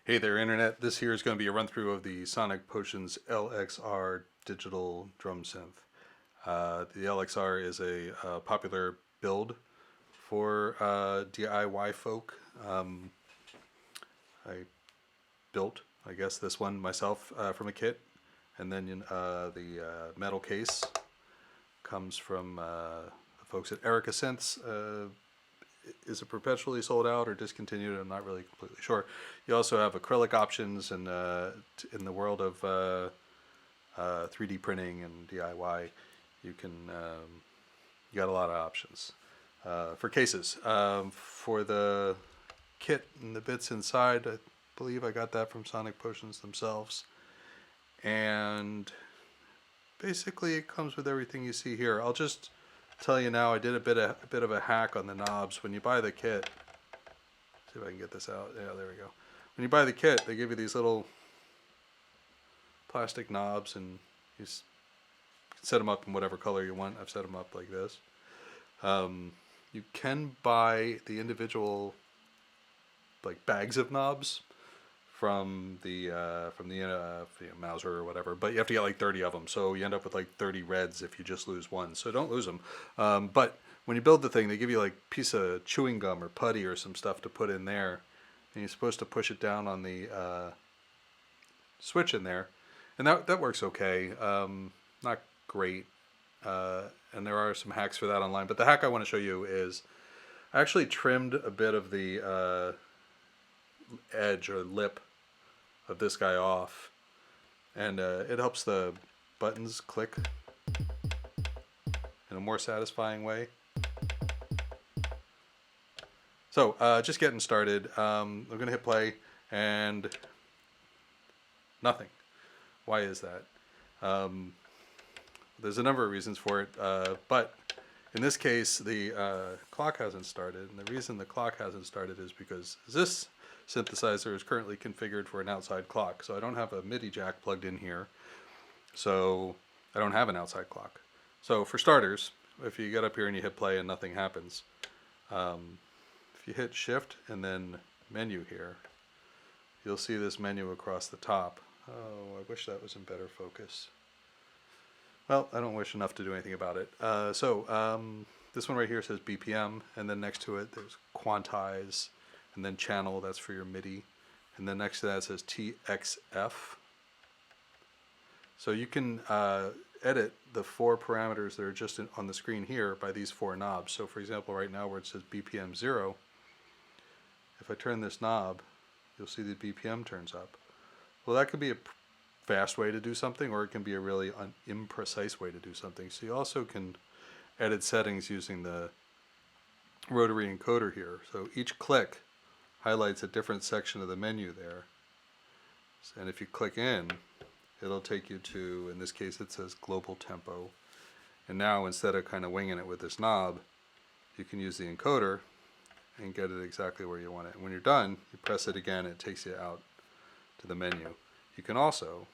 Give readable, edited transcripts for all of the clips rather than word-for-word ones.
Hey there, Internet. This here is going to be a run through of the Sonic Potions LXR digital drum synth. The LXR is a popular build for DIY folk. I built, I guess, this one myself from a kit, and then the metal case comes from the folks at Erica Synths. Is it perpetually sold out or discontinued? I'm not really completely sure. You also have acrylic options, and in the world of 3D printing and DIY, you got a lot of options for cases. For the kit and the bits inside, I believe I got that from Sonic Potions themselves, and basically it comes with everything you see here. I'll just tell you now, I did a bit of a hack on the knobs. When you buy the kit, see if I can get this out. Yeah, there we go. When you buy the kit, they give you these little plastic knobs, and you set them up in whatever color you want. I've set them up like this. You can buy the individual like bags of knobs from the Mauser or whatever, but you have to get like 30 of them, so you end up with like 30 reds if you just lose one, so don't lose them. But when you build the thing, they give you like a piece of chewing gum or putty or some stuff to put in there, and you're supposed to push it down on the switch in there, and that works okay. Not great, and there are some hacks for that online, but the hack I want to show you is I actually trimmed a bit of the edge or lip of this guy off, and it helps the buttons click in a more satisfying way. So just getting started. I'm gonna hit play and nothing. Why is that? There's a number of reasons for it, but in this case the clock hasn't started, and the reason the clock hasn't started is because this synthesizer is currently configured for an outside clock, so I don't have a MIDI jack plugged in here, so I don't have an outside clock. So for starters, if you get up here and you hit play and nothing happens, if you hit shift and then menu here, you'll see this menu across the top. Oh, I wish that was in better focus. Well, I don't wish enough to do anything about it. This one right here says BPM, and then next to it there's quantize, and then channel, that's for your MIDI, and then next to that it says TXF. So you can edit the 4 parameters that are just on the screen here by these 4 knobs. So for example, right now where it says BPM 0, if I turn this knob, you'll see the BPM turns up. Well, that could be a fast way to do something, or it can be a really imprecise way to do something. So you also can edit settings using the rotary encoder here. So each click highlights a different section of the menu there, and if you click in, it'll take you to, in this case it says global tempo, and now instead of kind of winging it with this knob, you can use the encoder and get it exactly where you want it. And when you're done, you press it again, it takes you out to the menu. You can also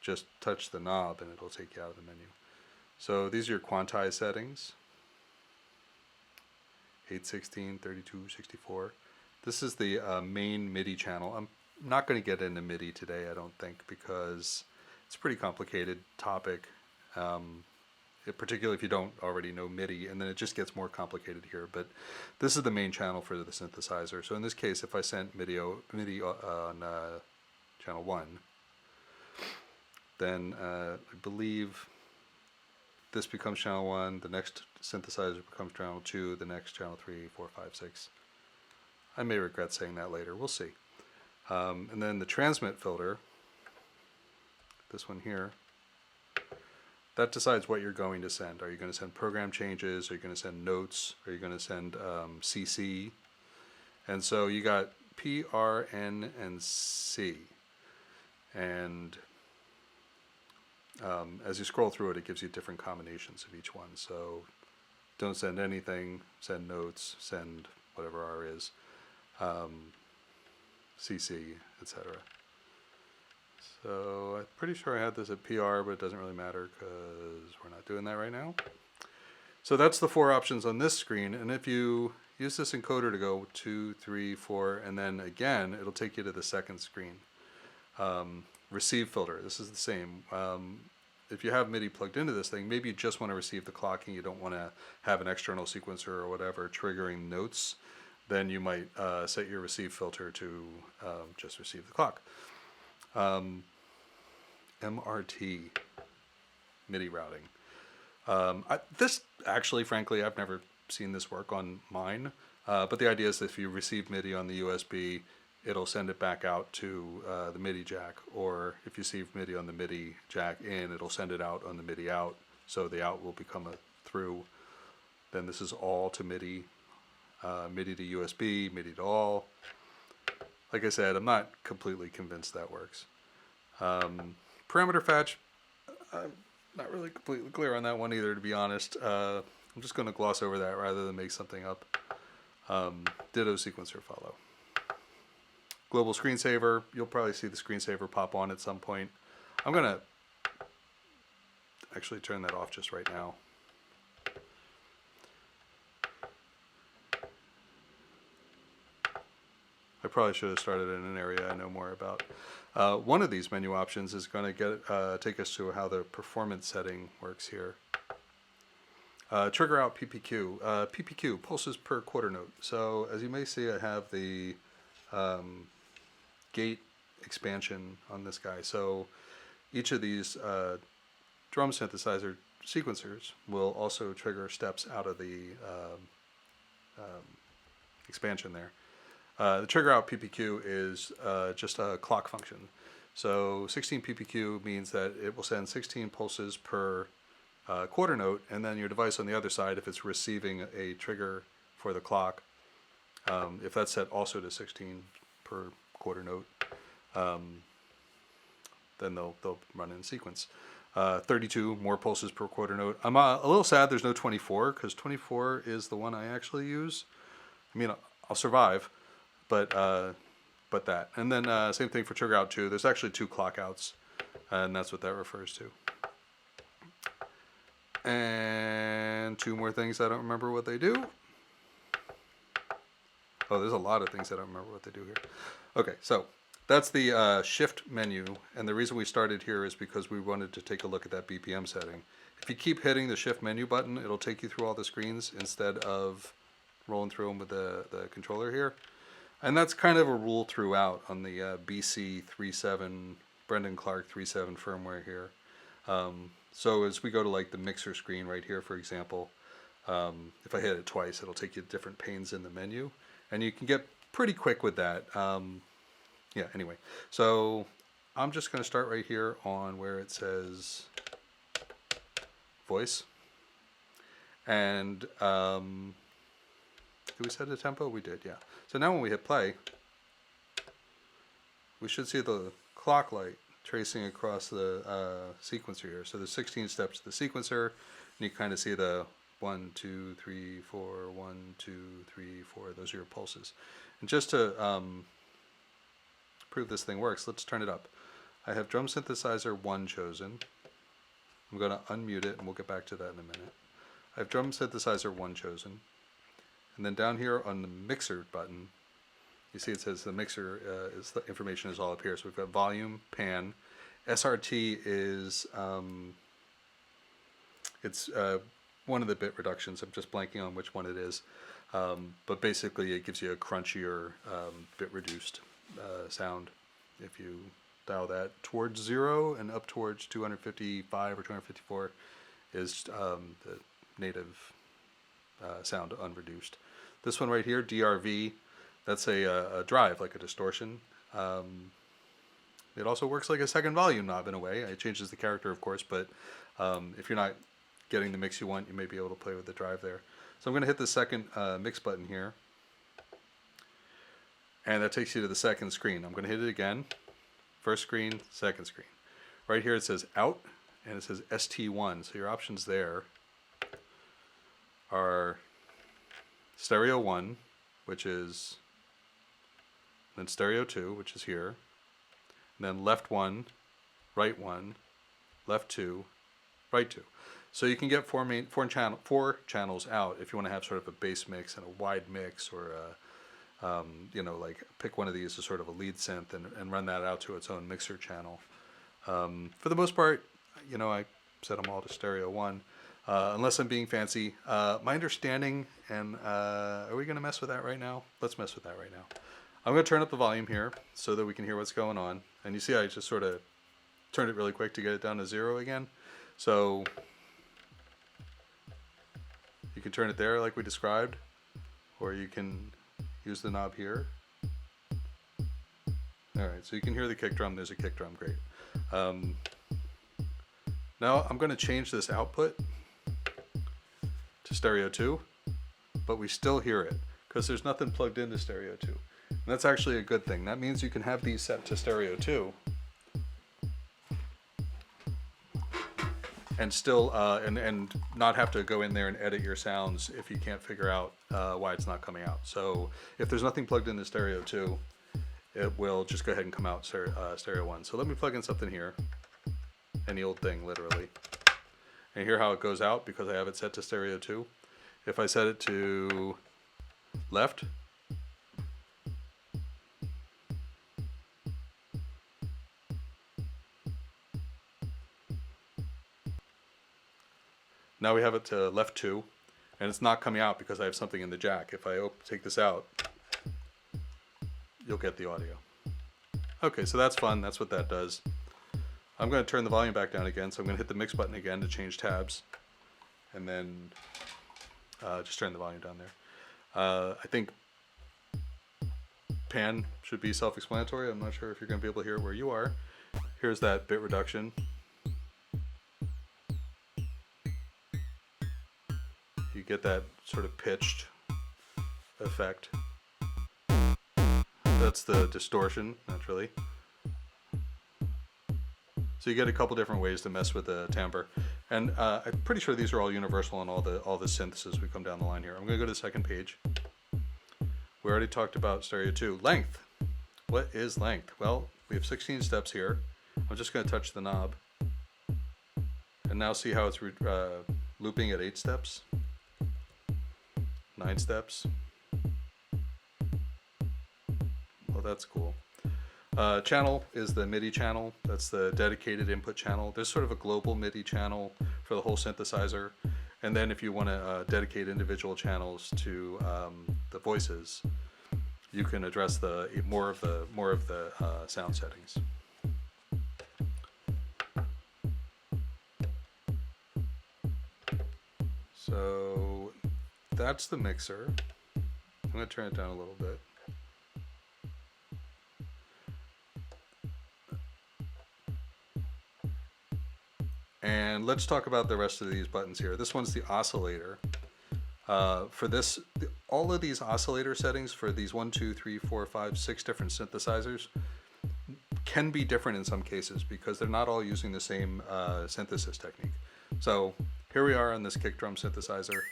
just touch the knob and it'll take you out of the menu. So these are your quantize settings: 816, 32, 64. This is the main MIDI channel. I'm not going to get into MIDI today, I don't think, because it's a pretty complicated topic, particularly if you don't already know MIDI, and then it just gets more complicated here. But this is the main channel for the synthesizer. So in this case, if I sent MIDI on channel 1, then I believe this becomes channel 1, the next synthesizer becomes channel 2, the next channel 3, 4, 5, 6. I may regret saying that later, we'll see. And then the transmit filter, this one here, that decides what you're going to send. Are you going to send program changes? Are you going to send notes? Are you going to send CC? And so you got P, R, N, and C. And as you scroll through it, it gives you different combinations of each one. So don't send anything, send notes, send whatever R is, CC, etc. So I'm pretty sure I had this at PR, but it doesn't really matter because we're not doing that right now. So that's the 4 options on this screen, and if you use this encoder to go 2, 3, 4, and then again, it'll take you to the second screen. Receive filter, this is the same. If you have MIDI plugged into this thing, maybe you just want to receive the clocking, you don't want to have an external sequencer or whatever triggering notes, then you might set your receive filter to just receive the clock. MRT, MIDI routing. This actually, frankly, I've never seen this work on mine, but the idea is that if you receive MIDI on the USB, it'll send it back out to the MIDI jack, or if you receive MIDI on the MIDI jack in, it'll send it out on the MIDI out, so the out will become a through. Then this is all to MIDI, MIDI to USB, MIDI to all. Like I said, I'm not completely convinced that works. Parameter fetch, I'm not really completely clear on that one either, to be honest. I'm just going to gloss over that rather than make something up. Ditto sequencer follow. Global screensaver, you'll probably see the screensaver pop on at some point. I'm going to actually turn that off just right now. I probably should have started in an area I know more about. One of these menu options is going to take us to how the performance setting works here. Trigger out PPQ. PPQ, pulses per quarter note. So as you may see, I have the gate expansion on this guy. So each of these drum synthesizer sequencers will also trigger steps out of the expansion there. The trigger out PPQ is just a clock function. So 16 PPQ means that it will send 16 pulses per quarter note, and then your device on the other side, if it's receiving a trigger for the clock, if that's set also to 16 per quarter note, then they'll run in sequence. 32 more pulses per quarter note. I'm a little sad there's no 24, because 24 is the one I actually use. I mean, I'll survive. But that. And then same thing for trigger out 2. There's actually 2 clock outs, and that's what that refers to. And 2 more things I don't remember what they do. Oh, there's a lot of things I don't remember what they do here. Okay, so that's the shift menu, and the reason we started here is because we wanted to take a look at that BPM setting. If you keep hitting the shift menu button, it'll take you through all the screens instead of rolling through them with the controller here. And that's kind of a rule throughout on the BC 3.7, Brendan Clark 3.7 firmware here. So as we go to like the mixer screen right here, for example, if I hit it twice, it'll take you to different panes in the menu. And you can get pretty quick with that. Yeah, anyway. So I'm just going to start right here on where it says voice. And did we set a tempo? We did, yeah. So now when we hit play, we should see the clock light tracing across the sequencer here. So there's 16 steps to the sequencer, and you kind of see the 1, 2, 3, 4, 1, 2, 3, 4. Those are your pulses. And just to prove this thing works, let's turn it up. I have drum synthesizer 1 chosen. I'm going to unmute it, and we'll get back to that in a minute. I have drum synthesizer 1 chosen. And then down here on the mixer button, you see it says the mixer the information is all up here. So we've got volume, pan. SRT is it's one of the bit reductions. I'm just blanking on which one it is. But basically it gives you a crunchier bit reduced sound. If you dial that towards 0 and up towards 255 or 254 is the native sound unreduced. This one right here, DRV, that's a drive, like a distortion. It also works like a second volume knob in a way. It changes the character, of course, but if you're not getting the mix you want, you may be able to play with the drive there. So I'm going to hit the second mix button here, and that takes you to the second screen. I'm going to hit it again. First screen, second screen. Right here it says out, and it says ST1. So your options there are stereo 1, which is, then stereo 2, which is here, and then left 1, right 1, left 2, right 2. So you can get four channels out if you want to have sort of a bass mix and a wide mix, or you know, like pick one of these as sort of a lead synth and run that out to its own mixer channel. For the most part, you know, I set them all to stereo 1. Unless I'm being fancy. My understanding, and are we going to mess with that right now? Let's mess with that right now. I'm going to turn up the volume here so that we can hear what's going on. And you see I just sort of turned it really quick to get it down to 0 again. So you can turn it there like we described, or you can use the knob here. Alright, so you can hear the kick drum. There's a kick drum, great. Now I'm going to change this output to stereo 2, but we still hear it because there's nothing plugged into stereo 2. And that's actually a good thing. That means you can have these set to stereo 2 and still and not have to go in there and edit your sounds if you can't figure out why it's not coming out. So if there's nothing plugged into stereo 2, it will just go ahead and come out stereo 1. So let me plug in something here, any old thing literally, and hear how it goes out because I have it set to stereo 2. If I set it to left, now we have it to left 2, and it's not coming out because I have something in the jack. If I take this out, you'll get the audio. Okay, so that's fun. That's what that does. I'm going to turn the volume back down again, so I'm going to hit the mix button again to change tabs, and then just turn the volume down there. I think pan should be self-explanatory. I'm not sure if you're going to be able to hear it where you are. Here's that bit reduction. You get that sort of pitched effect. That's the distortion, naturally. So you get a couple different ways to mess with the timbre, and I'm pretty sure these are all universal on all the synths as we come down the line here. I'm going to go to the second page. We already talked about stereo 2. Length. What is length? Well, we have 16 steps here. I'm just going to touch the knob, and now see how it's looping at 8 steps, 9 steps. Well, that's cool. Channel is the Midi channel. That's the dedicated input channel. There's sort of a global Midi channel for the whole synthesizer, and then if you want to dedicate individual channels to the voices, you can address the more of the sound settings. So that's the mixer. I'm going to turn it down a little bit. And let's talk about the rest of these buttons here. This one's the oscillator. For this, all of these oscillator settings for these 1, 2, 3, 4, 5, 6 different synthesizers can be different in some cases because they're not all using the same synthesis technique. So here we are on this kick drum synthesizer.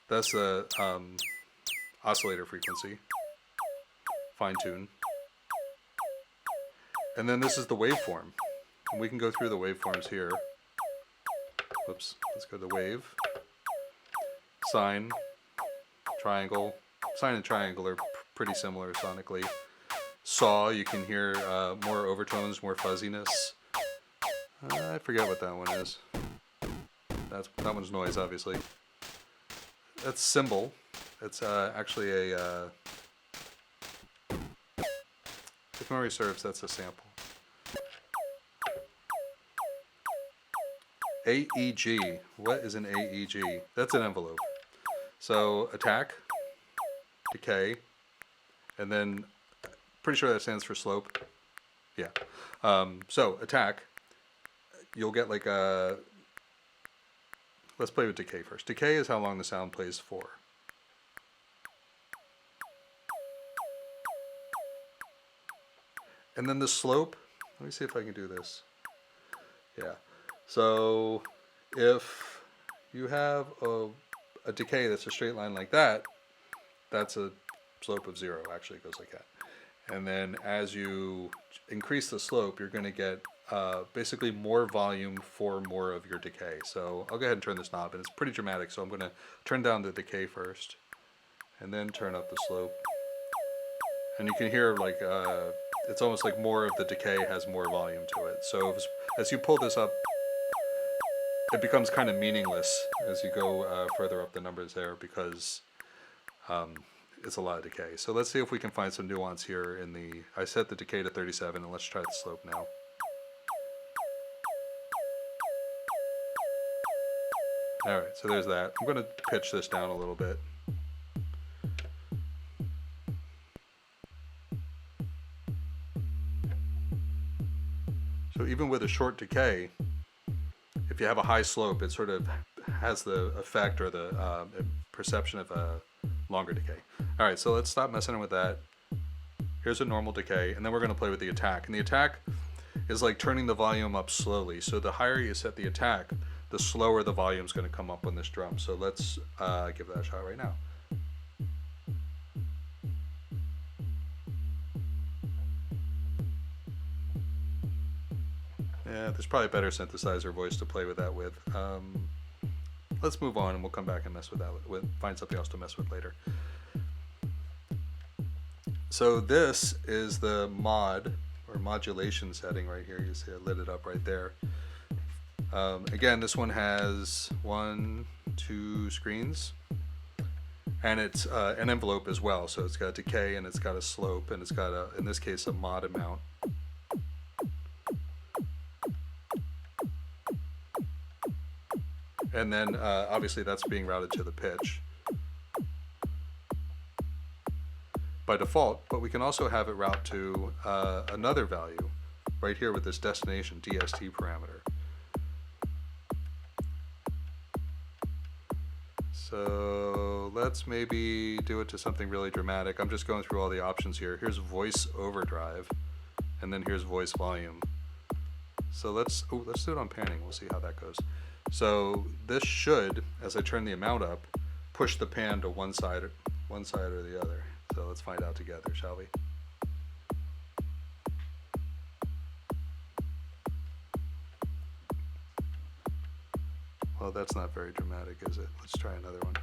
That's the oscillator frequency, fine tune. And then this is the waveform. And we can go through the waveforms here. Whoops, let's go to wave. Sine, triangle. Sine and triangle are pretty similar sonically. Saw, you can hear more overtones, more fuzziness. I forget what that one is. That one's noise, obviously. That's cymbal. It's actually a, if memory serves, that's a sample. AEG. What is an AEG? That's an envelope. So attack, decay, and then pretty sure that stands for slope. Yeah. So attack, you'll get like a, let's play with decay first. Decay is how long the sound plays for. And then the slope, let me see if I can do this. Yeah. So if you have a decay that's a straight line like that, that's a slope of 0, actually it goes like that. And then as you increase the slope, you're going to get basically more volume for more of your decay. So I'll go ahead and turn this knob, and it's pretty dramatic, so I'm going to turn down the decay first, and then turn up the slope. And you can hear like, it's almost like more of the decay has more volume to it. So as you pull this up, it becomes kind of meaningless as you go further up the numbers there, because it's a lot of decay. So let's see if we can find some nuance here in the, I set the decay to 37, and let's try the slope now. Alright, so there's that. I'm going to pitch this down a little bit. So even with a short decay, if you have a high slope, it sort of has the effect or the perception of a longer decay. Alright, so let's stop messing with that. Here's a normal decay, and then we're going to play with the attack. And the attack is like turning the volume up slowly. So the higher you set the attack, the slower the volume is going to come up on this drum. So let's give that a shot right now. Yeah, there's probably a better synthesizer voice to play with that with. Let's move on, and we'll come back and mess with that. Find something else to mess with later. So this is the mod or modulation setting right here. You see I lit it up right there. Again, this one has 1, 2 screens, and it's an envelope as well. So it's got a decay, and it's got a slope, and it's got a, in this case, a mod amount. And then obviously that's being routed to the pitch by default, but we can also have it route to another value right here with this destination DST parameter. So let's maybe do it to something really dramatic. I'm just going through all the options here. Here's voice overdrive, and then here's voice volume. So let's do it on panning. We'll see how that goes. So this should, as I turn the amount up, push the pan to one side or the other. So let's find out together, shall we? Well, that's not very dramatic, is it? Let's try another one.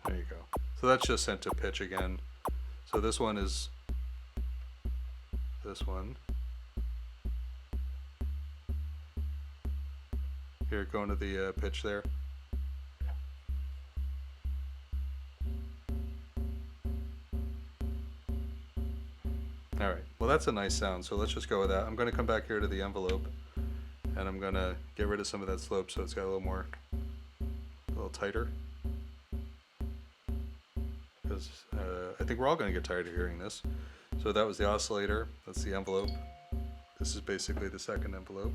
There you go. So that's just sent to pitch again. So this one is this one. Here, going to the pitch there. All right, well that's a nice sound, so let's just go with that. I'm going to come back here to the envelope, and I'm going to get rid of some of that slope so it's got a little tighter. Because I think we're all going to get tired of hearing this. So that was the oscillator, that's the envelope. This is basically the second envelope.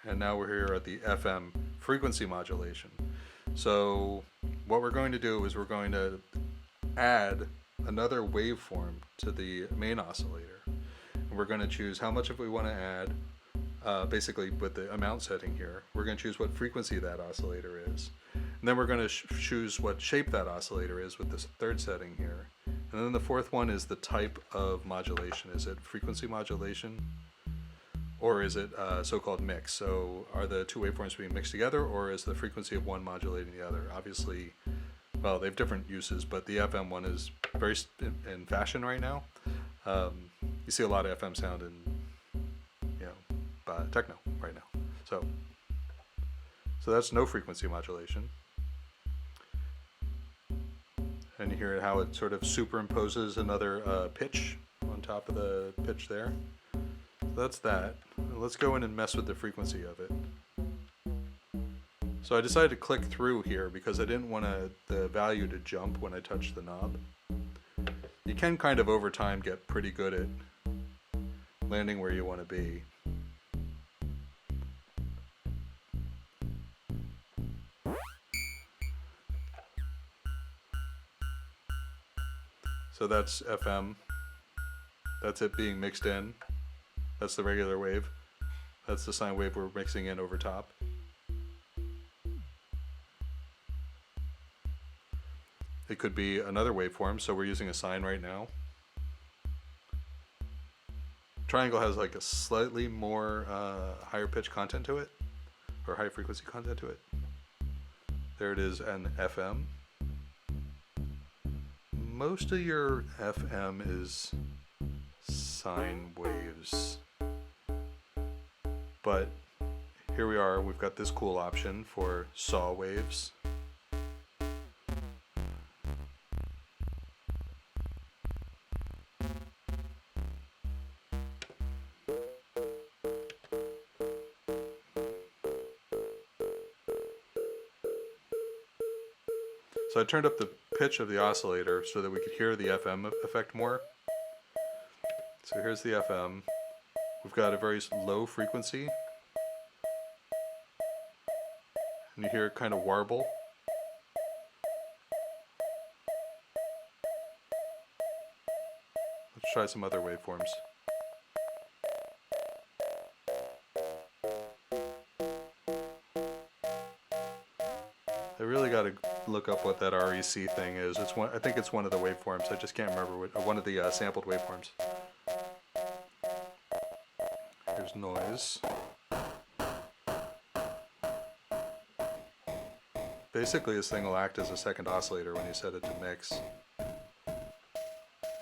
And now we're here at the FM, frequency modulation. So what we're going to do is we're going to add another waveform to the main oscillator. And we're going to choose how much of we want to add, basically with the amount setting here. We're going to choose what frequency that oscillator is. And then we're going to choose what shape that oscillator is with this third setting here. And then the fourth one is the type of modulation. Is it frequency modulation? Or is it so-called mix? So are the two waveforms being mixed together, or is the frequency of one modulating the other? Obviously, well, they have different uses, but the FM one is very in fashion right now. You see a lot of FM sound in, techno right now. So that's no frequency modulation. And you hear how it sort of superimposes another pitch on top of the pitch there. That's that. Let's go in and mess with the frequency of it. So I decided to click through here because I didn't want the value to jump when I touch the knob. You can kind of over time get pretty good at landing where you want to be. So that's FM. That's it being mixed in. That's the regular wave. That's the sine wave we're mixing in over top. It could be another waveform, so we're using a sine right now. Triangle has like a slightly more higher pitch content to it, or high frequency content to it. There it is, an FM. Most of your FM is sine waves. But here we are, we've got this cool option for saw waves. So I turned up the pitch of the oscillator so that we could hear the FM effect more. So here's the FM. We've got a very low frequency. And you hear it kind of warble. Let's try some other waveforms. I really got to look up what that REC thing is. It's one. I think it's one of the waveforms. I just can't remember one of the sampled waveforms. Here's noise. Basically, this thing will act as a second oscillator when you set it to mix.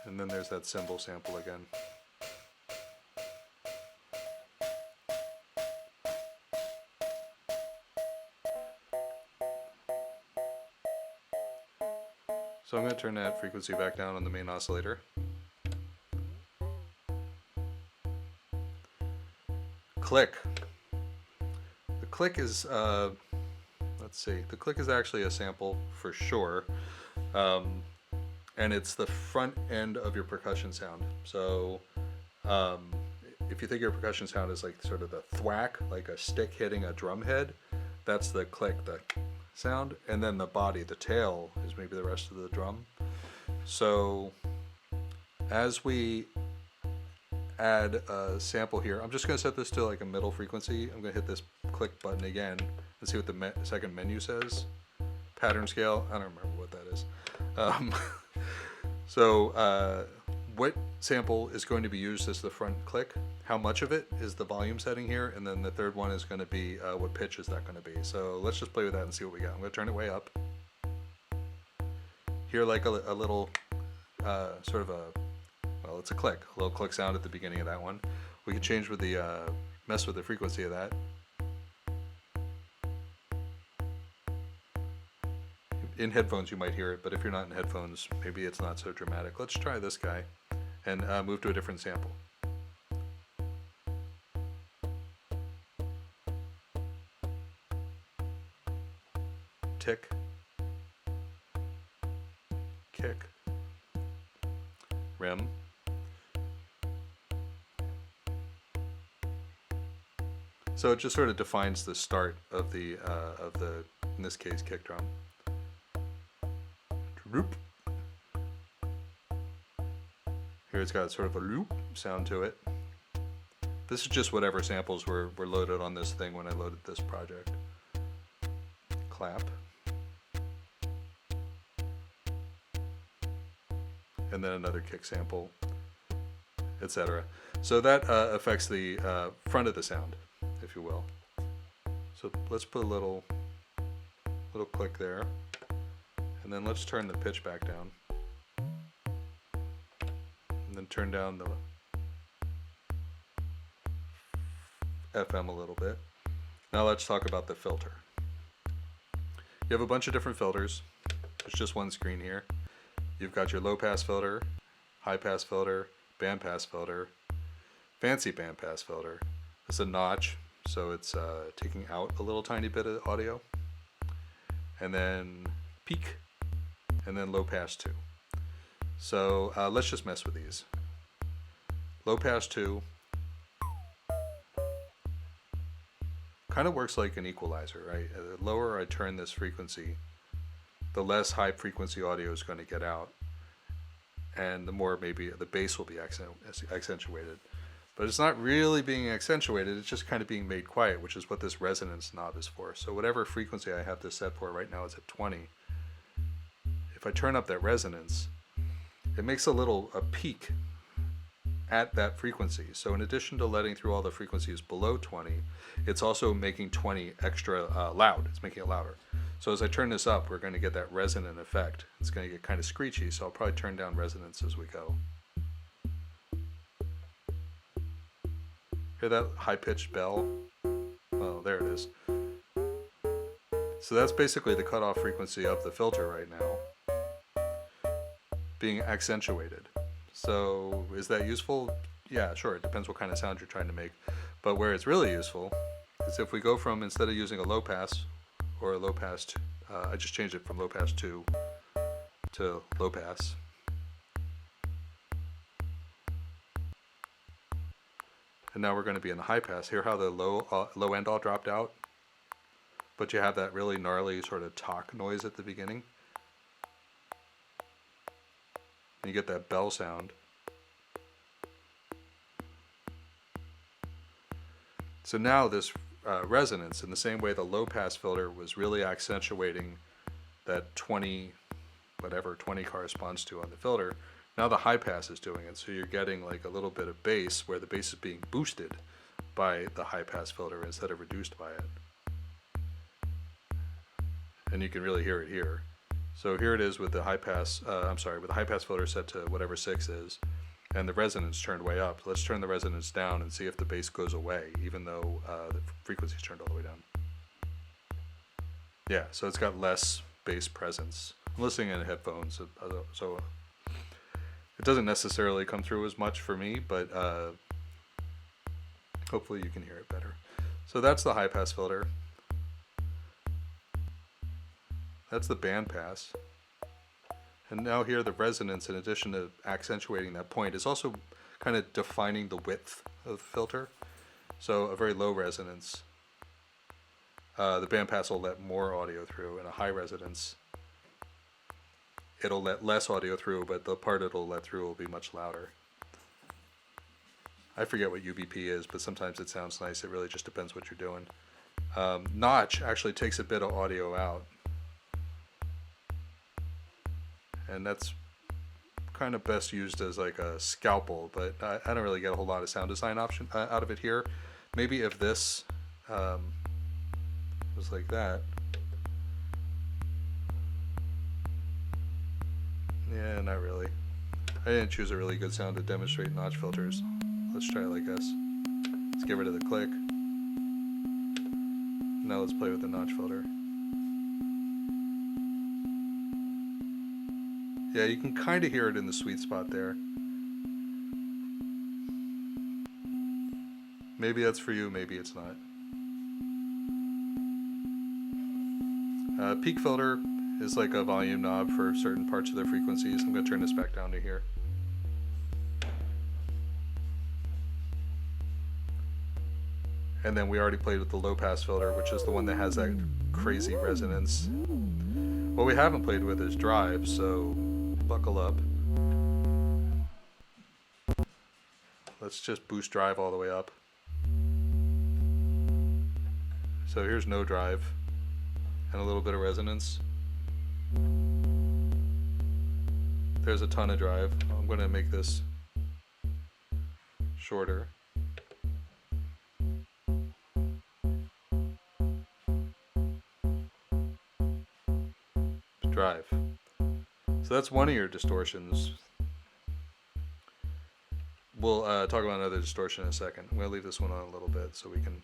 And then there's that cymbal sample again. So I'm going to turn that frequency back down on the main oscillator. Click. The click is, let's see, the click is actually a sample for sure. And it's the front end of your percussion sound. So if you think your percussion sound is like sort of the thwack, like a stick hitting a drum head, that's the click, the sound. And then the body, the tail, is maybe the rest of the drum. So as we add a sample here, I'm just going to set this to like a middle frequency. I'm going to hit this click button again and see what the second menu says. Pattern scale, I don't remember what that is. So what sample is going to be used as the front click? How much of it is the volume setting here? And then the third one is going to be what pitch is that going to be? So let's just play with that and see what we got. I'm going to turn it way up. Hear like a little sort of a, well, it's a click, a little click sound at the beginning of that one. We can change with the, mess with the frequency of that. In headphones you might hear it, but if you're not in headphones, maybe it's not so dramatic. Let's try this guy and move to a different sample. Tick, kick, rim. So it just sort of defines the start of the in this case, kick drum. Loop. Here it's got sort of a loop sound to it. This is just whatever samples were loaded on this thing when I loaded this project. Clap. And then another kick sample, etc. So that affects the front of the sound, if you will. So let's put a little click there. And then let's turn the pitch back down. And then turn down the FM a little bit. Now let's talk about the filter. You have a bunch of different filters. There's just one screen here. You've got your low pass filter, high pass filter, band pass filter, fancy band pass filter. It's a notch, so it's taking out a little tiny bit of audio. And then peak. And then low pass 2. So let's just mess with these. Low pass 2 kind of works like an equalizer, right? The lower I turn this frequency, the less high frequency audio is going to get out. and the more maybe the bass will be accentuated. But it's not really being accentuated, it's just kind of being made quiet, which is what this resonance knob is for. So whatever frequency I have this set for right now is at 20. If I turn up that resonance, it makes a peak at that frequency. So in addition to letting through all the frequencies below 20, it's also making 20 extra loud. It's making it louder. So as I turn this up, we're going to get that resonant effect. It's going to get kind of screechy, so I'll probably turn down resonance as we go. Hear that high-pitched bell? Oh, there it is. So that's basically the cutoff frequency of the filter right now, being accentuated. So is that useful? Yeah, sure. It depends what kind of sound you're trying to make. But where it's really useful is if we go from, instead of using a low pass or a low pass, I just changed it from low pass 2 to low pass. And now we're going to be in the high pass. Hear how the low end all dropped out? But you have that really gnarly sort of talk noise at the beginning. And you get that bell sound. So now this resonance, in the same way the low pass filter was really accentuating that 20, whatever 20 corresponds to on the filter, now the high pass is doing it. So you're getting like a little bit of bass where the bass is being boosted by the high pass filter instead of reduced by it. And you can really hear it here. So here it is with the high pass, with the high pass filter set to whatever 6 is, and the resonance turned way up. Let's turn the resonance down and see if the bass goes away, even though the frequency is turned all the way down. Yeah, so it's got less bass presence. I'm listening in headphones, so it doesn't necessarily come through as much for me, but hopefully you can hear it better. So that's the high pass filter. That's the band pass. And now here the resonance, in addition to accentuating that point, is also kind of defining the width of the filter. So a very low resonance, the band pass will let more audio through, and a high resonance, it'll let less audio through, but the part it'll let through will be much louder. I forget what UBP is, but sometimes it sounds nice. It really just depends what you're doing. Notch actually takes a bit of audio out. And that's kind of best used as like a scalpel, but I don't really get a whole lot of sound design option out of it here. Maybe if this was like that. Yeah, not really. I didn't choose a really good sound to demonstrate notch filters. Let's try it like this. Let's get rid of the click. Now let's play with the notch filter. Yeah, you can kind of hear it in the sweet spot there. Maybe that's for you, maybe it's not. Peak filter is like a volume knob for certain parts of the frequencies. I'm going to turn this back down to here. And then we already played with the low pass filter, which is the one that has that crazy resonance. What we haven't played with is drive, so buckle up. Let's just boost drive all the way up. So here's no drive and a little bit of resonance. There's a ton of drive. I'm going to make this shorter. Drive. So that's one of your distortions. We'll talk about another distortion in a second. I'm going to leave this one on a little bit so we can...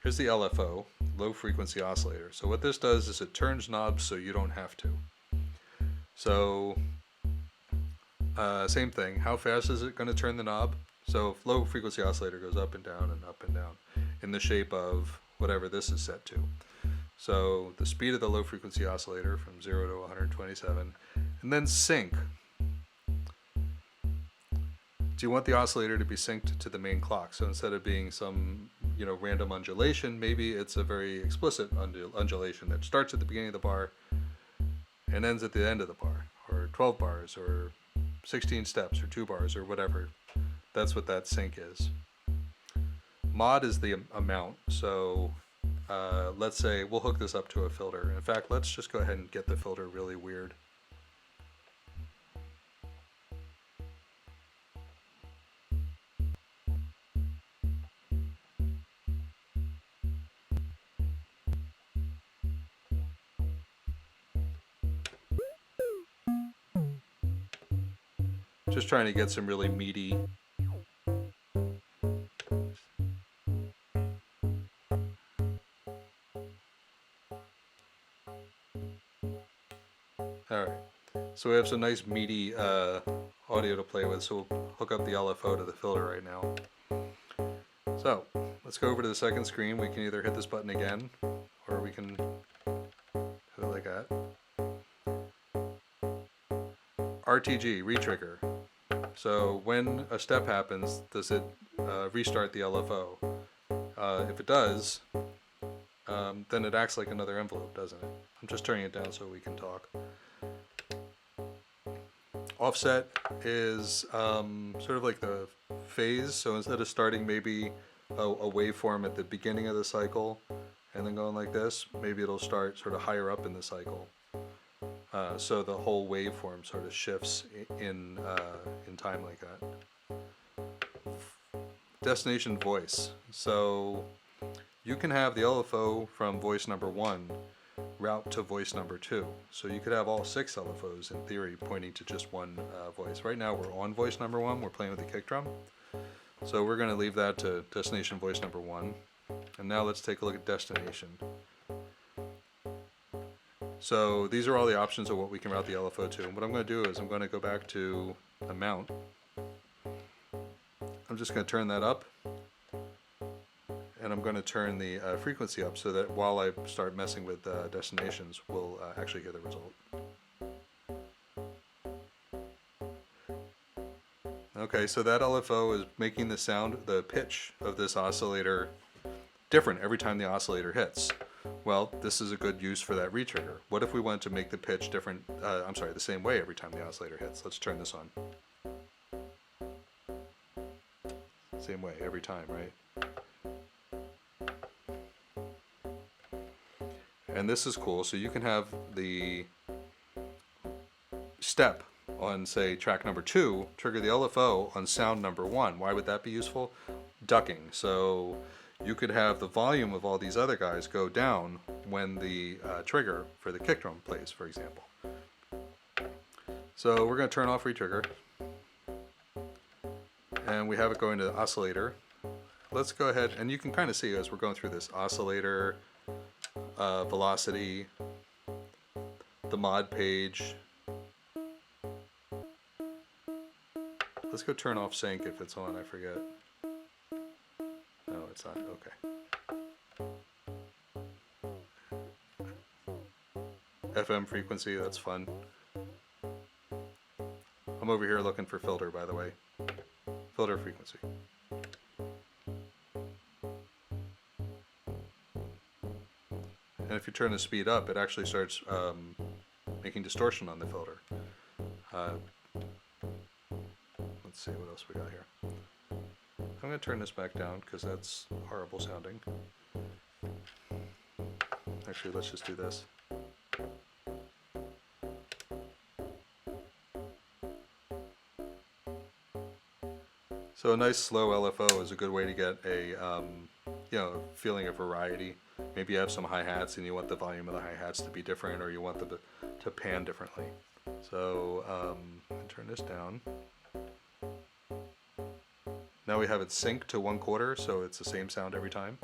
Here's the Lfo Low Frequency Oscillator. So what this does is it turns knobs so you don't have to. So same thing. How fast is it going to turn the knob? So low frequency oscillator goes up and down and up and down in the shape of whatever this is set to. So the speed of the low frequency oscillator from 0 to 127, and then sync. Do you want the oscillator to be synced to the main clock? So instead of being some random undulation, maybe it's a very explicit undulation that starts at the beginning of the bar and ends at the end of the bar, or 12 bars or 16 steps or 2 bars or whatever. That's what that sync is. Mod is the amount, so let's say we'll hook this up to a filter. In fact, let's just go ahead and get the filter really weird. Just trying to get some really meaty. Alright, so we have some nice meaty audio to play with, so we'll hook up the LFO to the filter right now. So, let's go over to the second screen. We can either hit this button again, or we can hit it like that. RTG, Retrigger. So when a step happens, does it restart the LFO? If it does, then it acts like another envelope, doesn't it? I'm just turning it down so we can talk. Offset is sort of like the phase, so instead of starting maybe a waveform at the beginning of the cycle and then going like this, maybe it'll start sort of higher up in the cycle. So the whole waveform sort of shifts in time like that. Destination voice. So you can have the LFO from voice number 1 route to voice number 2. So you could have all 6 LFOs in theory pointing to just one voice. Right now we're on voice number 1, we're playing with the kick drum. So we're going to leave that to destination voice number 1. And now let's take a look at destination. So these are all the options of what we can route the LFO to. And what I'm going to do is I'm going to go back to amount. I'm just going to turn that up. And I'm going to turn the frequency up so that while I start messing with destinations, we'll actually hear the result. Okay, so that LFO is making the sound, the pitch of this oscillator different every time the oscillator hits. Well, this is a good use for that retrigger. What if we wanted to make the pitch different, the same way every time the oscillator hits? Let's turn this on. Same way every time, right? And this is cool, so you can have the step on, say, track number 2, trigger the LFO on sound number 1. Why would that be useful? Ducking. So you could have the volume of all these other guys go down when the trigger for the kick drum plays, for example. So we're going to turn off Retrigger. And we have it going to the oscillator. Let's go ahead, and you can kind of see as we're going through this oscillator, velocity, the mod page. Let's go turn off sync if it's on, I forget. No, it's not, okay. FM frequency, that's fun. I'm over here looking for filter, by the way. Filter frequency. And if you turn the speed up, it actually starts making distortion on the filter. Let's see what else we got here. I'm going to turn this back down because that's horrible sounding. Actually, let's just do this. So a nice slow LFO is a good way to get a feeling of variety. Maybe you have some hi-hats and you want the volume of the hi-hats to be different, or you want them to pan differently. So turn this down. Now we have it synced to 1/4, so it's the same sound every time.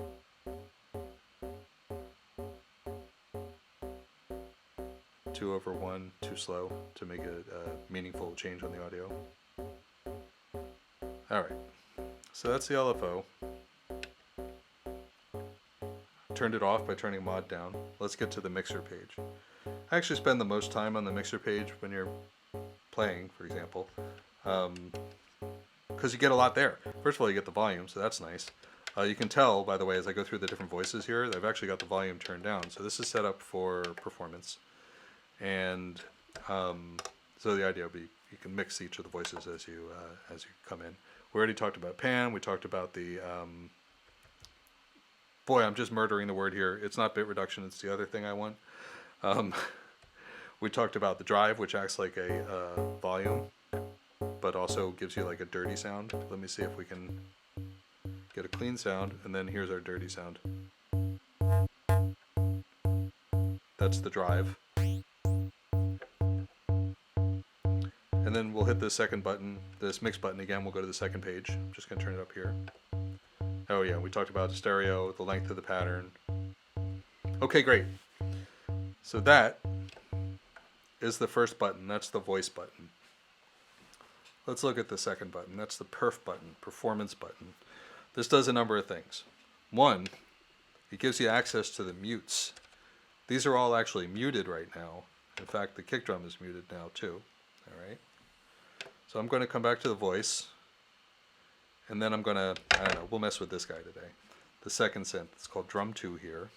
Two over 1, too slow to make a meaningful change on the audio. Alright, so that's the LFO. Turned it off by turning mod down. Let's get to the mixer page. I actually spend the most time on the mixer page when you're playing, for example, because you get a lot there. First of all, you get the volume, so that's nice. You can tell, by the way, as I go through the different voices here, I've actually got the volume turned down. So this is set up for performance. And so So the idea would be you can mix each of the voices as you come in. We already talked about pan. We talked about the boy, I'm just murdering the word here. It's not bit reduction. It's the other thing I want. We talked about the drive, which acts like a volume, but also gives you like a dirty sound. Let me see if we can get a clean sound, and then here's our dirty sound. That's the drive. And then we'll hit the second button, this mix button again. We'll go to the second page. I'm just going to turn it up here. Oh yeah, we talked about the stereo, the length of the pattern. Okay, great. So that is the first button. That's the voice button. Let's look at the second button. That's the perf button, performance button. This does a number of things. One, it gives you access to the mutes. These are all actually muted right now. In fact, the kick drum is muted now too. All right. So I'm going to come back to the voice, and then I'm going to, I don't know, we'll mess with this guy today. The second synth, it's called Drum 2 here.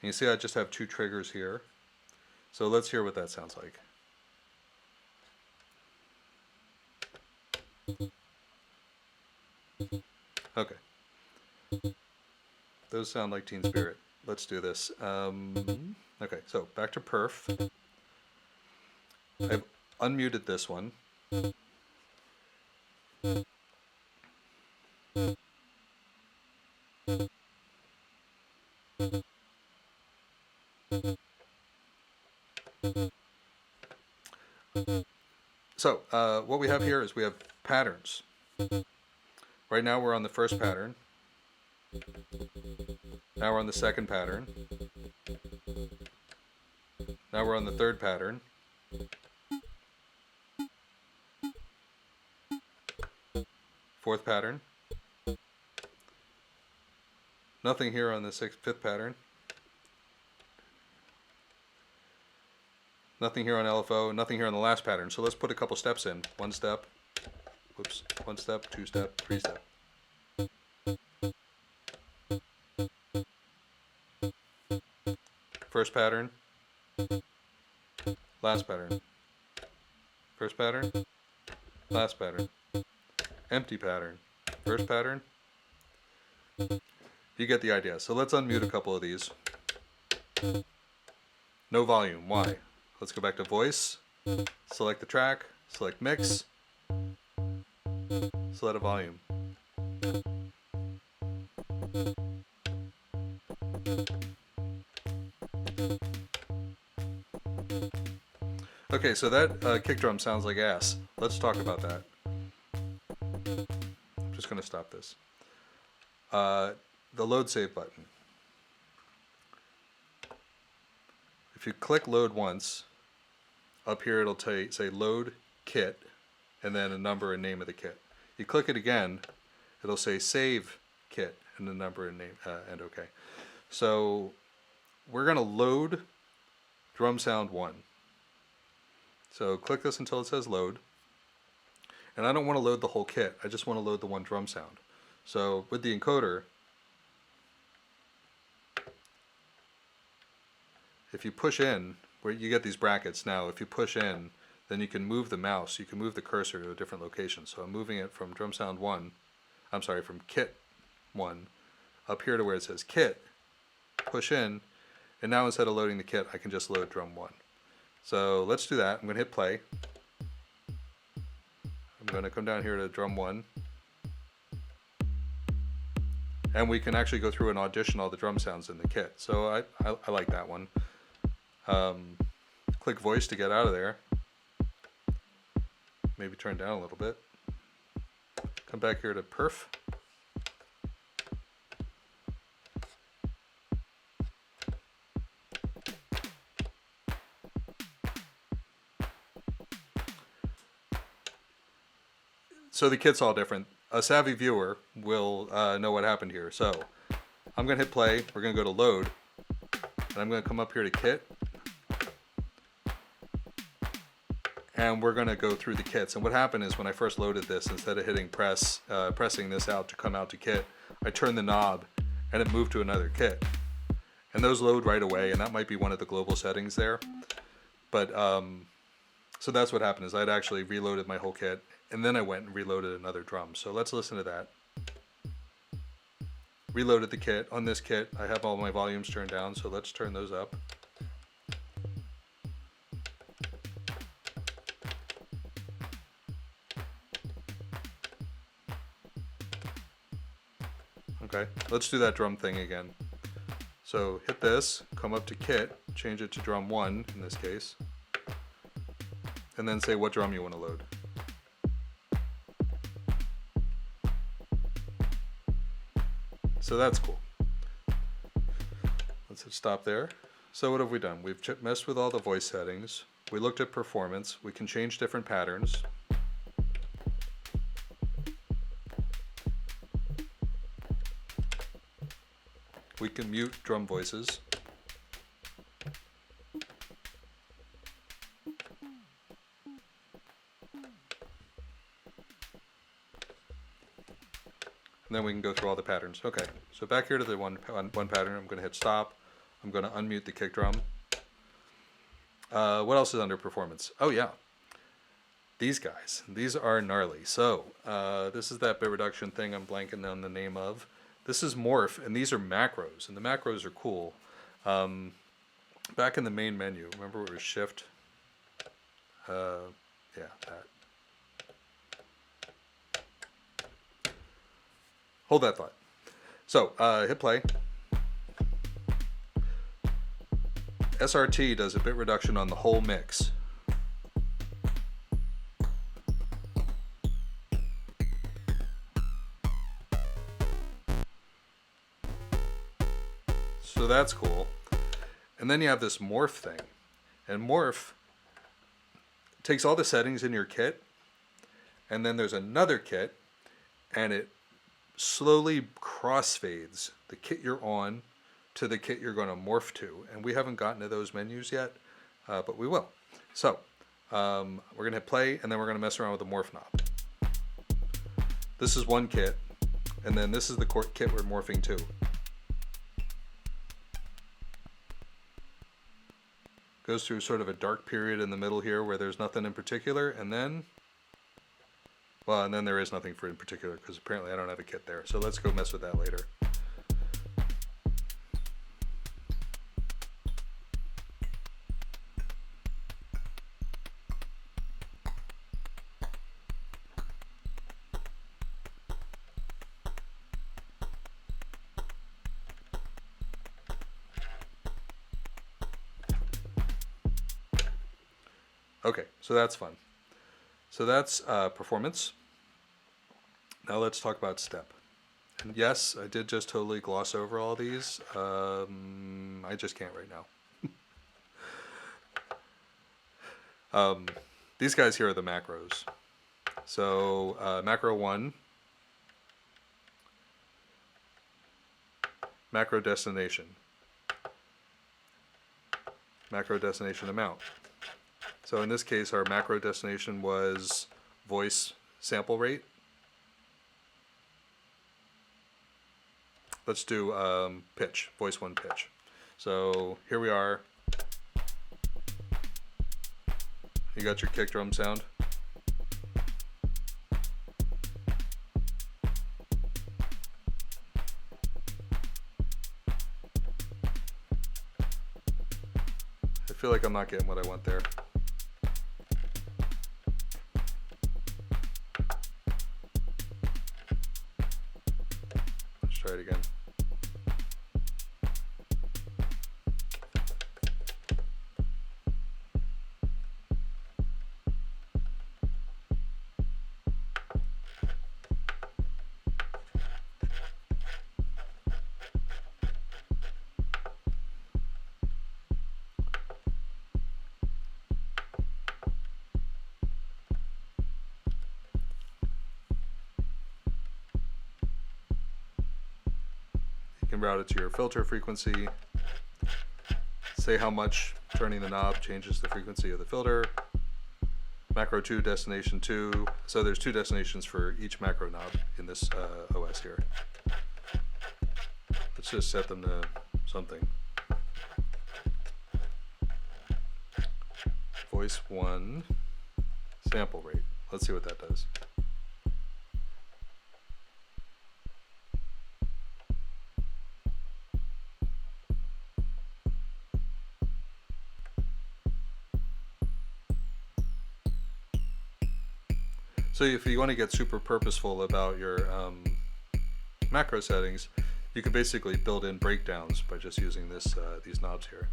And you see I just have 2 triggers here. So let's hear what that sounds like. Okay. Those sound like Teen Spirit. Let's do this. Okay, so back to perf. I've unmuted this one. So what we have here is we have patterns. Right now we're on the first pattern. Now we're on the second pattern. Now we're on the third pattern. Fourth pattern. Nothing here on the fifth pattern. Nothing here on LFO, nothing here on the last pattern. So let's put a couple steps in. One step, whoops, one step, 2 step, 3 step. First pattern, last pattern. First pattern, last pattern. Empty pattern, first pattern. You get the idea. So let's unmute a couple of these. No volume, why? Let's go back to voice, select the track, select mix, select a volume. Okay, so that kick drum sounds like ass. Let's talk about that. I'm just going to stop this. The load save button. If you click load once, up here it'll say load kit, and then a number and name of the kit. You click it again, it'll say save kit, and the number and name, and OK. So we're going to load drum sound 1. So click this until it says load. And I don't want to load the whole kit, I just want to load the one drum sound. So with the encoder, if you push in, where you get these brackets now, if you push in, then you can move the mouse, you can move the cursor to a different location. So I'm moving it from drum sound 1, I'm sorry, from kit 1, up here to where it says kit, push in, and now instead of loading the kit, I can just load drum 1. So let's do that. I'm going to hit play. I'm going to come down here to drum 1. And we can actually go through and audition all the drum sounds in the kit. So I like that one. Click voice to get out of there. Maybe turn down a little bit. Come back here to perf. So the kit's all different. A savvy viewer will know what happened here. So I'm going to hit play. We're going to go to load. And I'm going to come up here to kit. And we're going to go through the kits. And what happened is when I first loaded this, instead of hitting pressing this out to come out to kit, I turned the knob and it moved to another kit. And those load right away, and that might be one of the global settings there. But So that's what happened, is I'd actually reloaded my whole kit, and then I went and reloaded another drum. So let's listen to that. Reloaded the kit. On this kit, I have all my volumes turned down, so let's turn those up. Okay, let's do that drum thing again. So hit this, come up to kit, change it to drum 1 in this case, and then say what drum you want to load. So that's cool. Let's hit stop there. So what have we done? We've messed with all the voice settings. We looked at performance. We can change different patterns. We can mute drum voices. And then we can go through all the patterns. Okay, so back here to the one pattern, I'm going to hit stop. I'm going to unmute the kick drum. What else is under performance? Oh yeah, these guys. These are gnarly. So this is that bit reduction thing I'm blanking on the name of. This is Morph, and these are macros, and the macros are cool. Back in the main menu, remember where it was shift? Yeah, that. Hold that thought. So hit play. SRT does a bit reduction on the whole mix. So that's cool. And then you have this Morph thing. And Morph takes all the settings in your kit, and then there's another kit, and it slowly crossfades the kit you're on to the kit you're going to morph to. And we haven't gotten to those menus yet, but we will. So we're going to hit play, and then we're going to mess around with the morph knob. This is one kit, and then this is the kit we're morphing to. Goes through sort of a dark period in the middle here where there's nothing in particular, and then, well, and then there is nothing in particular because apparently I don't have a kit there. So let's go mess with that later. Okay, so that's fun. So that's performance. Now let's talk about step. And yes, I did just totally gloss over all these. I just can't right now. These guys here are the macros. So macro 1, macro destination, macro destination amount. So in this case, our macro destination was voice sample rate. Let's do pitch, voice 1 pitch. So here we are. You got your kick drum sound. I feel like I'm not getting what I want there. Try it again. You can route it to your filter frequency, say how much turning the knob changes the frequency of the filter. Macro 2, destination 2. So there's 2 destinations for each macro knob in this OS here. Let's just set them to something. Voice 1. sample rate. Let's see what that does. So if you want to get super purposeful about your macro settings, you can basically build in breakdowns by just using this these knobs here.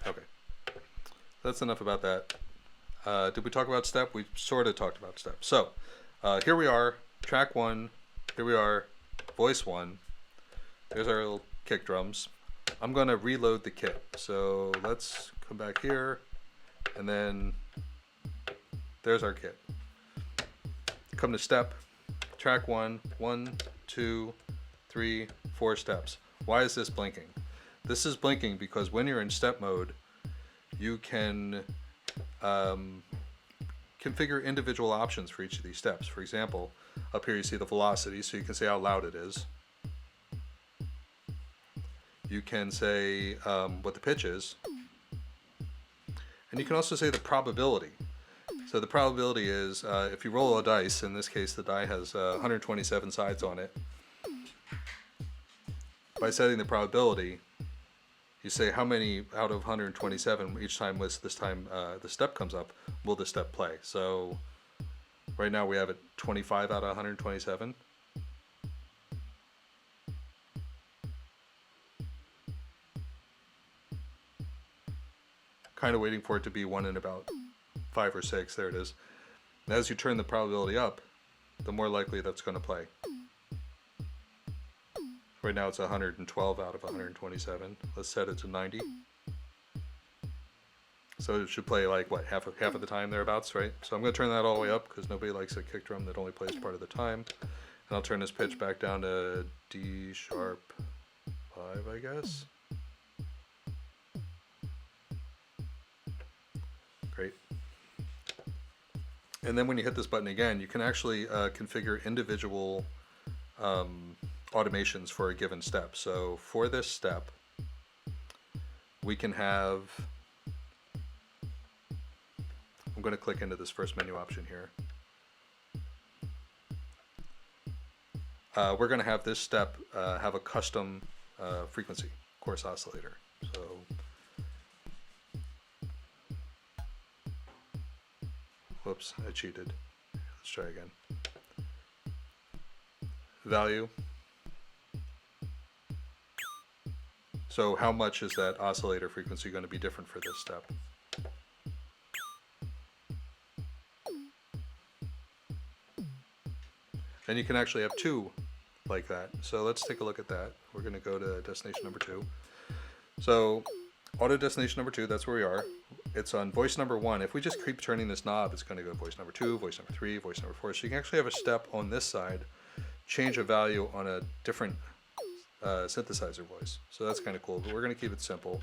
Okay, that's enough about that. Did we talk about step? We sort of talked about step. So here we are, track 1. Here we are, voice 1. There's our little kick drums. I'm going to reload the kit. So let's come back here, and then there's our kit. Come to step, track 1, 1, 2, 3, 4 steps. Why is this blinking? This is blinking because when you're in step mode, you can configure individual options for each of these steps. For example, up here you see the velocity, so you can say how loud it is. You can say what the pitch is. And you can also say the probability. So the probability is if you roll a dice, in this case the die has 127 sides on it. By setting the probability, you say how many out of 127 each time this time the step comes up will the step play. So right now we have it 25 out of 127. Kind of waiting for it to be one in about 5 or 6. There it is. And as you turn the probability up, the more likely that's going to play. Right now it's 112 out of 127. Let's set it to 90. So it should play like what, half of the time thereabouts, right? So I'm going to turn that all the way up because nobody likes a kick drum that only plays part of the time. And I'll turn this pitch back down to D sharp 5, I guess. Great. And then when you hit this button again, you can actually configure individual automations for a given step. So for this step, we can have, I'm going to click into this first menu option here. We're going to have this step have a custom frequency course oscillator. So whoops, I cheated. Let's try again. Value. So how much is that oscillator frequency going to be different for this step? And you can actually have 2 like that. So let's take a look at that. We're going to go to destination number 2. So auto destination number 2, that's where we are. It's on voice number 1. If we just keep turning this knob, it's going to go voice number 2, voice number 3, voice number 4. So you can actually have a step on this side, change a value on a different synthesizer voice. So that's kind of cool, but we're going to keep it simple.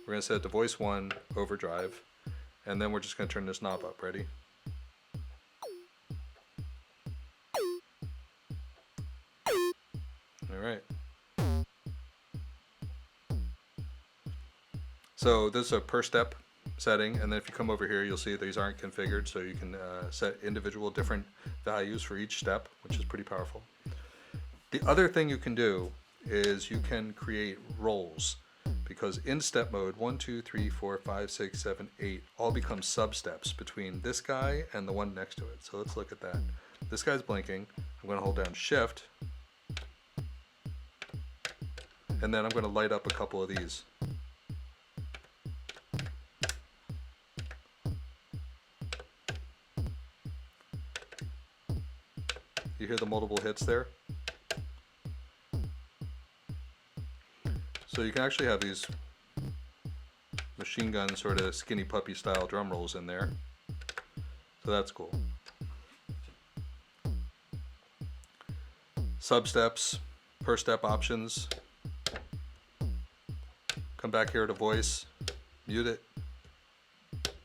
We're going to set it to voice 1, overdrive, and then we're just going to turn this knob up. Ready? All right. So this is a per step setting, and then if you come over here, you'll see these aren't configured, so you can set individual different values for each step, which is pretty powerful. The other thing you can do is you can create rolls, because in step mode 1, 2, 3, 4, 5, 6, 7, 8 all become sub steps between this guy and the one next to it. So let's look at that. This guy's blinking. I'm going to hold down shift, and then I'm going to light up a couple of these. You hear the multiple hits there? So you can actually have these machine gun sort of skinny puppy style drum rolls in there. So that's cool. Sub steps, per step options. Come back here to voice, mute it,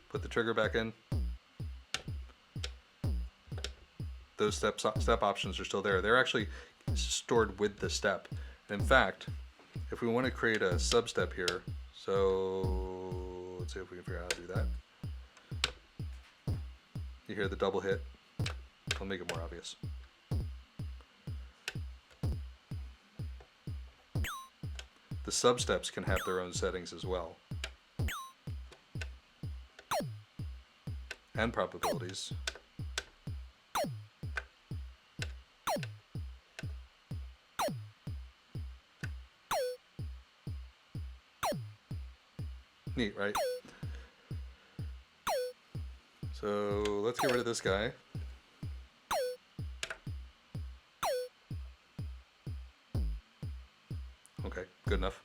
put the trigger back in. Those step options are still there. They're actually stored with the step. And in fact, if we want to create a substep here, so let's see if we can figure out how to do that. You hear the double hit. I'll make it more obvious. The substeps can have their own settings as well. And probabilities. Neat, right? So let's get rid of this guy. Okay, good enough.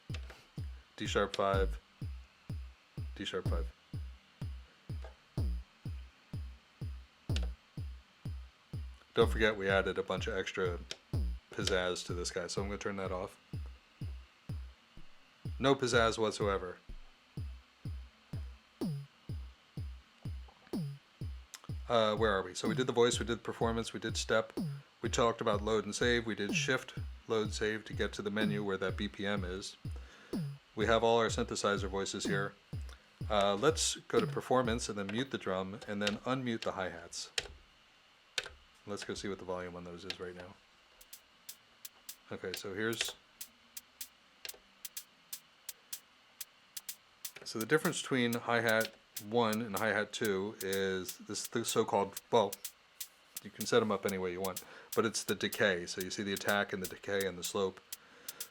D sharp 5, D sharp 5. Don't forget we added a bunch of extra pizzazz to this guy, so I'm going to turn that off. No pizzazz whatsoever. Where are we? So we did the voice, we did performance, we did step, we talked about load and save, we did shift, load, save to get to the menu where that BPM is. We have all our synthesizer voices here. Let's go to performance and then mute the drum and then unmute the hi-hats. Let's go see what the volume on those is right now. Okay, so so the difference between hi-hat 1 and hi-hat 2 is this the so-called, well, you can set them up any way you want, but it's the decay. So you see the attack and the decay and the slope.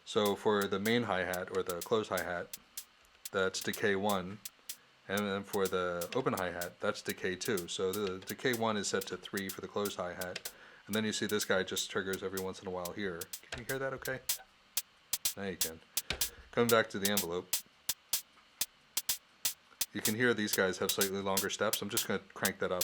So for the main hi-hat or the closed hi-hat, that's decay 1, and then for the open hi-hat, that's decay 2. So the decay 1 is set to 3 for the closed hi-hat, and then you see this guy just triggers every once in a while here. Can you hear that okay? Now you can. Coming back to the envelope, you can hear these guys have slightly longer steps. I'm just going to crank that up.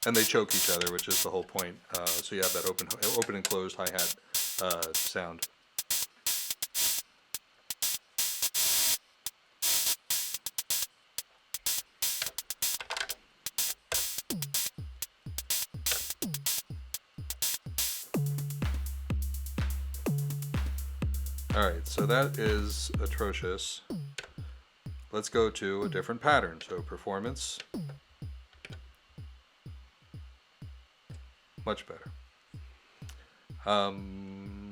And they choke each other, which is the whole point. So you have that open and closed hi-hat sound. Alright, so that is atrocious. Let's go to a different pattern. So performance. Much better.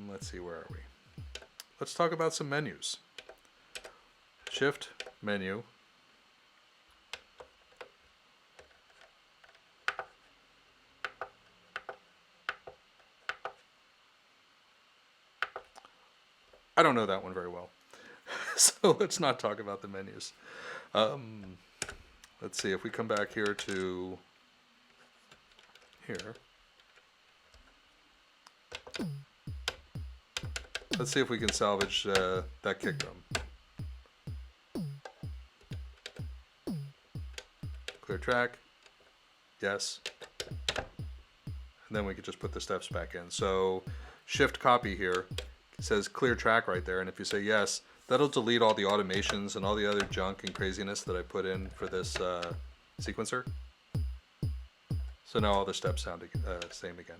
Let's see, where are we? Let's talk about some menus. Shift, menu. I don't know that one very well. So let's not talk about the menus. Let's see, if we come back here to here. Let's see if we can salvage that kick drum. Clear track. Yes. And then we could just put the steps back in. So shift copy here. It says clear track right there, and if you say yes, that'll delete all the automations and all the other junk and craziness that I put in for this sequencer. So now all the steps sound same again.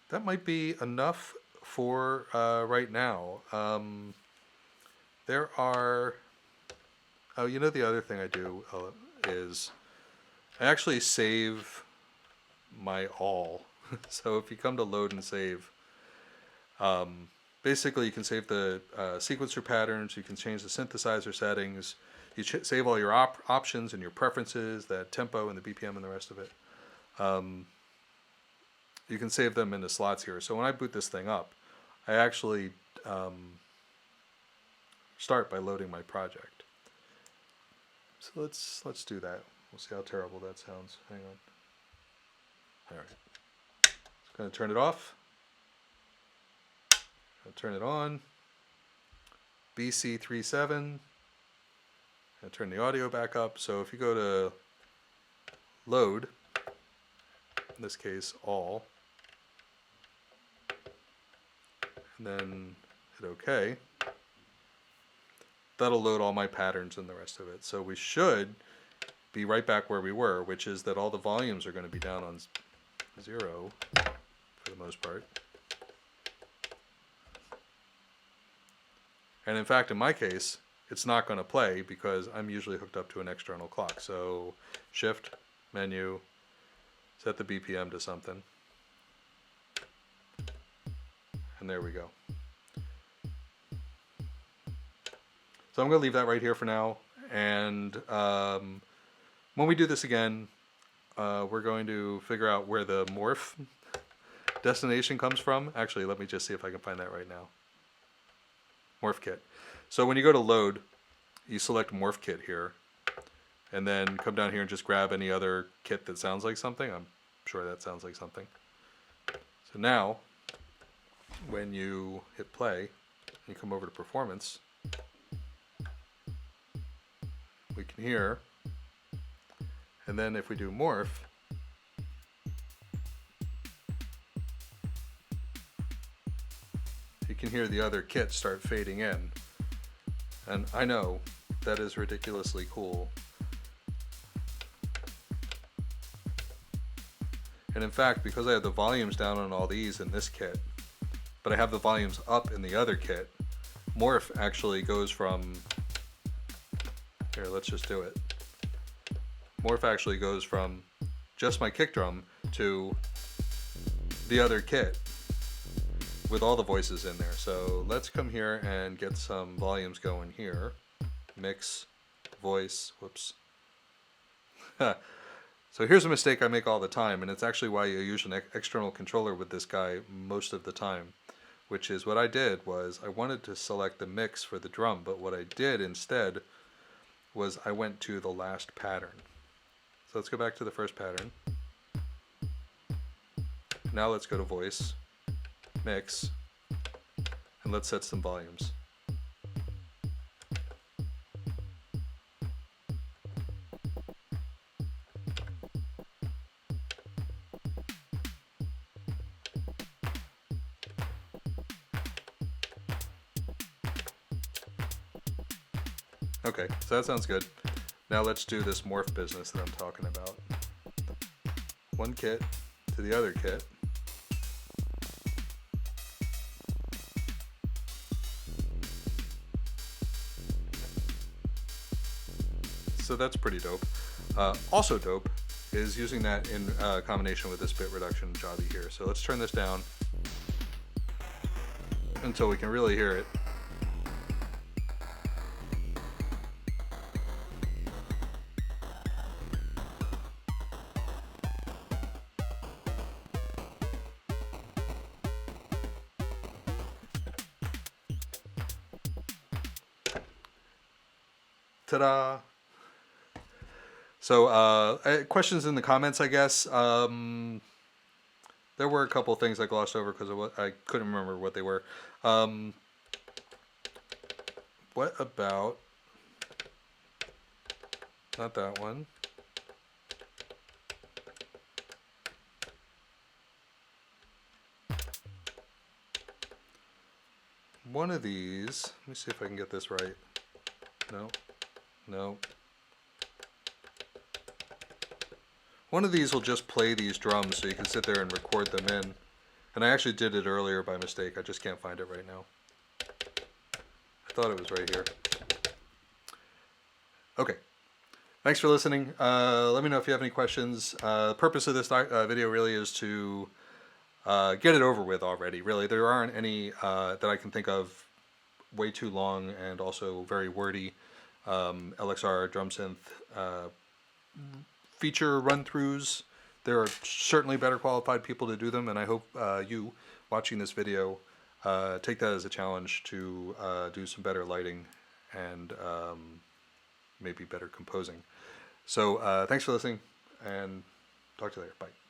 That might be enough for right now. There are, oh, you know, the other thing I do is I actually save my all. So if you come to load and save, basically you can save the sequencer patterns, you can change the synthesizer settings, you save all your options and your preferences, that tempo and the BPM and the rest of it. You can save them into slots here. So when I boot this thing up, I actually start by loading my project. So let's do that. We'll see how terrible that sounds. Hang on. All right. Just going to turn it off. I'll turn it on. BC37. I'll turn the audio back up. So if you go to load, in this case all, and then hit OK. That'll load all my patterns and the rest of it. So we should be right back where we were, which is that all the volumes are going to be down on 0 for the most part. And in fact, in my case, it's not going to play because I'm usually hooked up to an external clock. So Shift, Menu, set the BPM to something. And there we go. So I'm going to leave that right here for now. And when we do this again, we're going to figure out where the Morph destination comes from. Actually, let me just see if I can find that right now. Morph kit. So when you go to load, you select Morph kit here, and then come down here and just grab any other kit that sounds like something. I'm sure that sounds like something. So now, when you hit play, you come over to performance, we can hear, and then if we do morph, you can hear the other kit start fading in. And I know that is ridiculously cool. And in fact, because I have the volumes down on all these in this kit, but I have the volumes up in the other kit, Morph actually goes from, here, let's just do it. Morph actually goes from just my kick drum to the other kit with all the voices in there. So let's come here and get some volumes going here. Mix, voice, whoops. So here's a mistake I make all the time, and it's actually why you use an external controller with this guy most of the time, which is what I did was I wanted to select the mix for the drum, but what I did instead was I went to the last pattern. So let's go back to the first pattern. Now let's go to voice, mix, and let's set some volumes. Okay, so that sounds good. Now let's do this morph business that I'm talking about. One kit to the other kit. So that's pretty dope. Also dope is using that in combination with this bit reduction jobby here. So let's turn this down until we can really hear it. Ta-da! So, questions in the comments, I guess. There were a couple things I glossed over because I couldn't remember what they were. What about... Not that one. One of these... Let me see if I can get this right. No. No. One of these will just play these drums so you can sit there and record them in. And I actually did it earlier by mistake. I just can't find it right now. I thought it was right here. Okay. Thanks for listening. Let me know if you have any questions. The purpose of this video really is to get it over with already. Really, there aren't any that I can think of way too long and also very wordy LXR drum synth feature run-throughs. There are certainly better qualified people to do them, and I hope you watching this video take that as a challenge to do some better lighting and maybe better composing. So thanks for listening, and talk to you later. Bye.